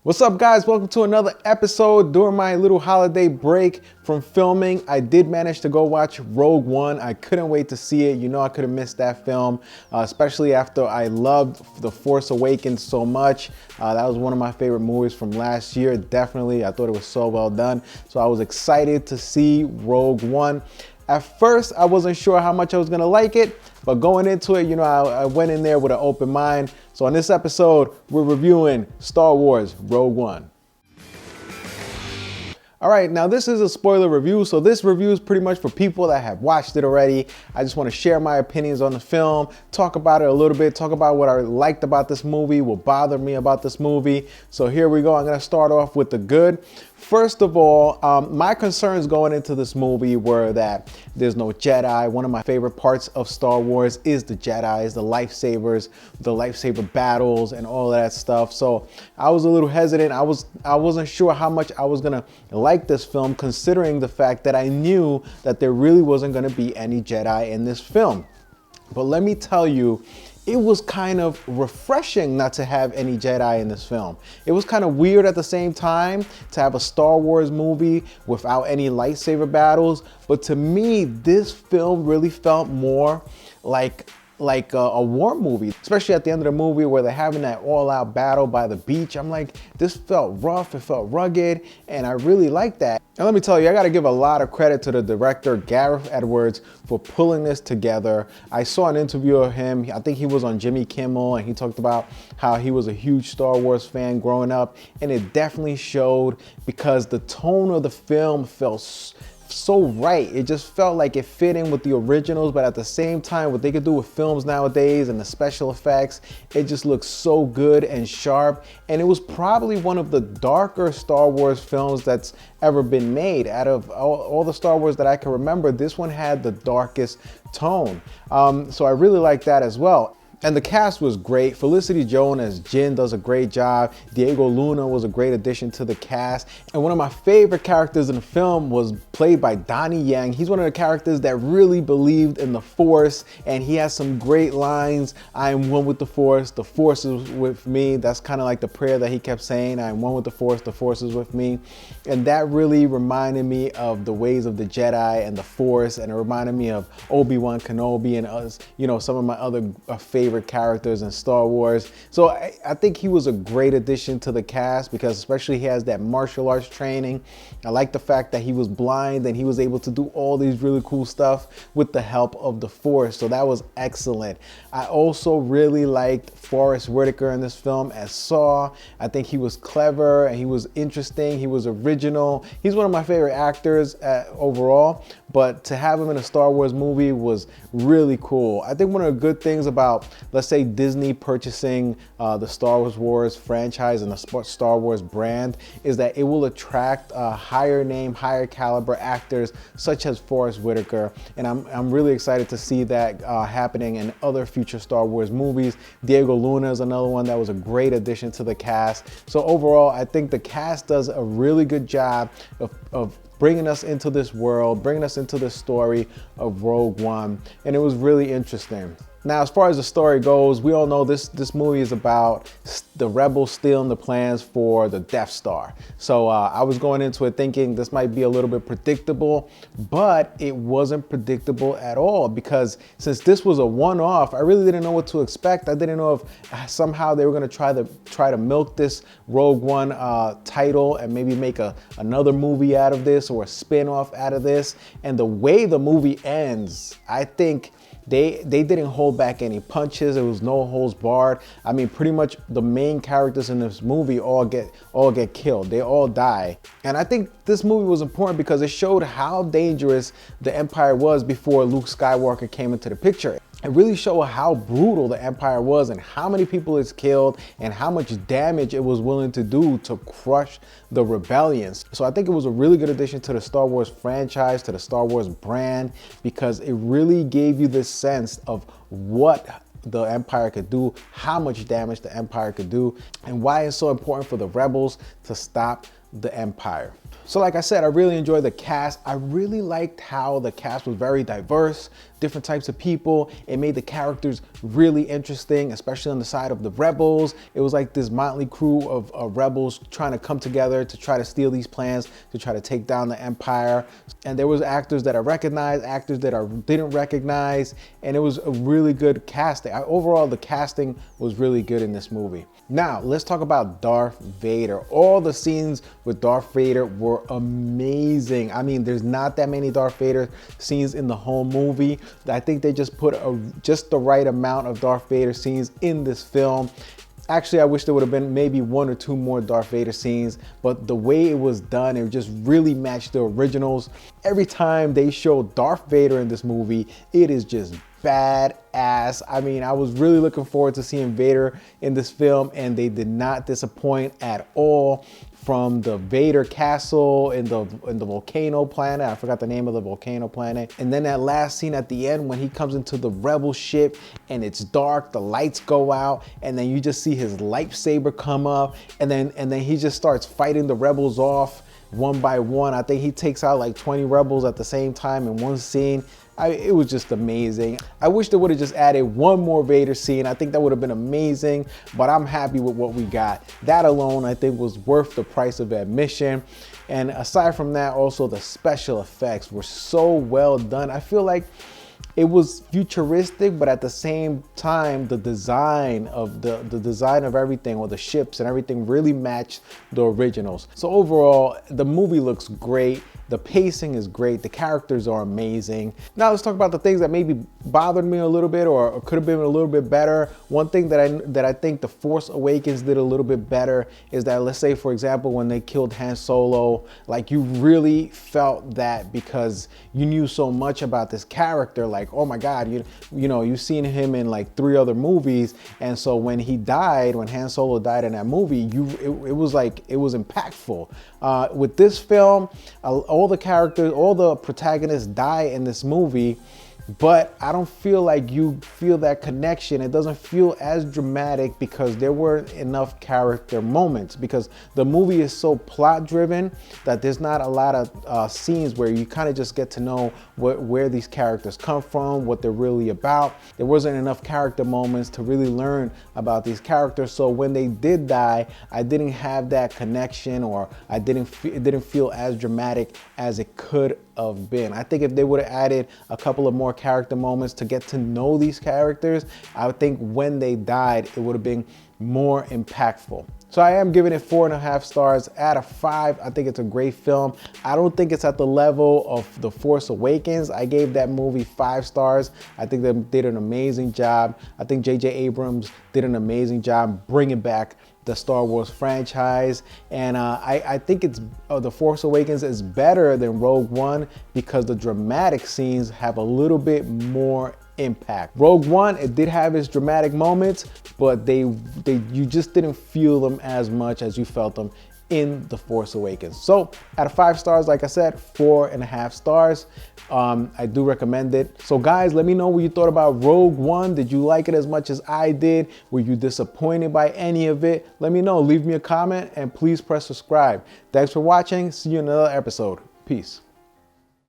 What's up, guys? Welcome to another episode. During my little holiday break from filming, I did manage to go watch Rogue One. I couldn't wait to see it. You know I could have missed that film, especially after I loved The Force Awakens so much. That was one of my favorite movies from last year, definitely. I thought it was so well done. So I was excited to see Rogue One. At first, I wasn't sure how much I was gonna like it, but going into it, I went in there with an open mind. So on this episode, we're reviewing Star Wars Rogue One. All right, now this is a spoiler review, so this review is pretty much for people that have watched it already. I just want to share my opinions on the film, talk about it a little bit, talk about what I liked about this movie, what bothered me about this movie. So here we go. I'm going to start off with the good. First of all, my concerns going into this movie were that there's no Jedi. One of my favorite parts of Star Wars is the Jedi, the lightsabers, the lightsaber battles, and all of that stuff. So I was a little hesitant. I wasn't sure how much I was gonna like this film, considering the fact that I knew that there really wasn't gonna be any Jedi in this film. But let me tell you, it was kind of refreshing not to have any Jedi in this film. It was kind of weird at the same time to have a Star Wars movie without any lightsaber battles. But to me, this film really felt more like a war movie, especially at the end of the movie where they're having that all-out battle by the beach. I'm like, this felt rough, it felt rugged, and I really liked that. And let me tell you, I gotta give a lot of credit to the director, Gareth Edwards, for pulling this together. I saw an interview of him, I think he was on Jimmy Kimmel, and he talked about how he was a huge Star Wars fan growing up, and it definitely showed because the tone of the film felt so right. It just felt like it fit in with the originals, but at the same time, what they could do with films nowadays and the special effects, it just looks so good and sharp. And it was probably one of the darker Star Wars films that's ever been made. Out of all the Star Wars that I can remember, this one had the darkest tone. So I really like that as well. And the cast was great. Felicity Jones as Jyn does a great job. Diego Luna was a great addition to the cast. And one of my favorite characters in the film was played by Donnie Yen. He's one of the characters that really believed in the Force, and he has some great lines. I am one with the Force is with me. That's kind of like the prayer that he kept saying. I am one with the Force is with me. And that really reminded me of the ways of the Jedi and the Force, and it reminded me of Obi-Wan Kenobi and us, some of my other favorite characters in Star Wars. So I think he was a great addition to the cast because especially he has that martial arts training. I like the fact that he was blind and he was able to do all these really cool stuff with the help of the Force. So that was excellent. I also really liked Forrest Whitaker in this film as Saw. I think he was clever and he was interesting. He was original. He's one of my favorite actors overall, but to have him in a Star Wars movie was really cool. I think one of the good things about, let's say, Disney purchasing the Star Wars franchise and the Star Wars brand is that it will attract higher name, higher caliber actors such as Forrest Whitaker. And I'm really excited to see that happening in other future Star Wars movies. Diego Luna is another one that was a great addition to the cast. So overall, I think the cast does a really good job of bringing us into this world, bringing us into the story of Rogue One, and it was really interesting. Now, as far as the story goes, we all know this movie is about the rebels stealing the plans for the Death Star. So I was going into it thinking this might be a little bit predictable, but it wasn't predictable at all because since this was a one-off, I really didn't know what to expect. I didn't know if somehow they were going to try to milk this Rogue One title and maybe make another movie out of this or a spin-off out of this. And the way the movie ends, I think they didn't hold back any punches. There was no holds barred. I mean, pretty much the main characters in this movie all get killed. They all die. And I think this movie was important because it showed how dangerous the Empire was before Luke Skywalker came into the picture. It really showed how brutal the Empire was and how many people it's killed and how much damage it was willing to do to crush the rebellions. So I think it was a really good addition to the Star Wars franchise, to the Star Wars brand, because it really gave you this sense of what the Empire could do, how much damage the Empire could do, and why it's so important for the rebels to stop the Empire. So like I said, I really enjoyed the cast. I really liked how the cast was very diverse, different types of people. It made the characters really interesting, especially on the side of the rebels. It was like this motley crew of rebels trying to come together to try to steal these plans, to try to take down the Empire. And there was actors that I recognized, actors that I didn't recognize, and it was a really good casting. Overall, the casting was really good in this movie. Now, let's talk about Darth Vader. All the scenes with Darth Vader were amazing. I mean, there's not that many Darth Vader scenes in the whole movie. I think they just put just the right amount of Darth Vader scenes in this film. Actually, I wish there would have been maybe 1 or 2 more Darth Vader scenes, but the way it was done, it just really matched the originals. Every time they show Darth Vader in this movie, it is just badass. I mean, I was really looking forward to seeing Vader in this film, and they did not disappoint at all. From the Vader castle in the volcano planet, I forgot the name of the volcano planet, and then that last scene at the end when he comes into the rebel ship and it's dark, the lights go out, and then you just see his lightsaber come up, and then he just starts fighting the rebels off one by one. I think he takes out like 20 rebels at the same time in one scene. It was just amazing. I wish they would have just added 1 more Vader scene. I think that would have been amazing, but I'm happy with what we got. That alone, I think, was worth the price of admission. And aside from that, also the special effects were so well done. I feel like it was futuristic, but at the same time, the design of everything, or the ships and everything, really matched the originals. So overall, the movie looks great. The pacing is great. The characters are amazing. Now let's talk about the things that maybe bothered me a little bit, or could have been a little bit better. One thing that I think The Force Awakens did a little bit better is that, let's say for example, when they killed Han Solo, like you really felt that because you knew so much about this character. Like, oh my God, you know, you've seen him in like 3 other movies, and so when he died, when Han Solo died in that movie, it was like, it was impactful. With this film, all the characters, all the protagonists die in this movie, but I don't feel like you feel that connection. It doesn't feel as dramatic because there weren't enough character moments, because the movie is so plot driven that there's not a lot of scenes where you kind of just get to know where these characters come from, what they're really about. There wasn't enough character moments to really learn about these characters. So when they did die, I didn't have that connection, or it didn't feel as dramatic as it could have been. I think if they would have added a couple of more character moments to get to know these characters, I would think when they died, it would have been more impactful. So I am giving it 4.5 stars out of 5. I think it's a great film. I don't think it's at the level of The Force Awakens. I gave that movie 5 stars. I think they did an amazing job. I think J.J. Abrams did an amazing job bringing back the Star Wars franchise, and I think The Force Awakens is better than Rogue One because the dramatic scenes have a little bit more impact. Rogue One, it did have its dramatic moments, but you just didn't feel them as much as you felt them in The Force Awakens. So out of 5 stars, like I said, 4.5 stars. I do recommend it. So guys, let me know what you thought about Rogue One. Did you like it as much as I did? Were you disappointed by any of it? Let me know. Leave me a comment and please press subscribe. Thanks for watching. See you in another episode. Peace.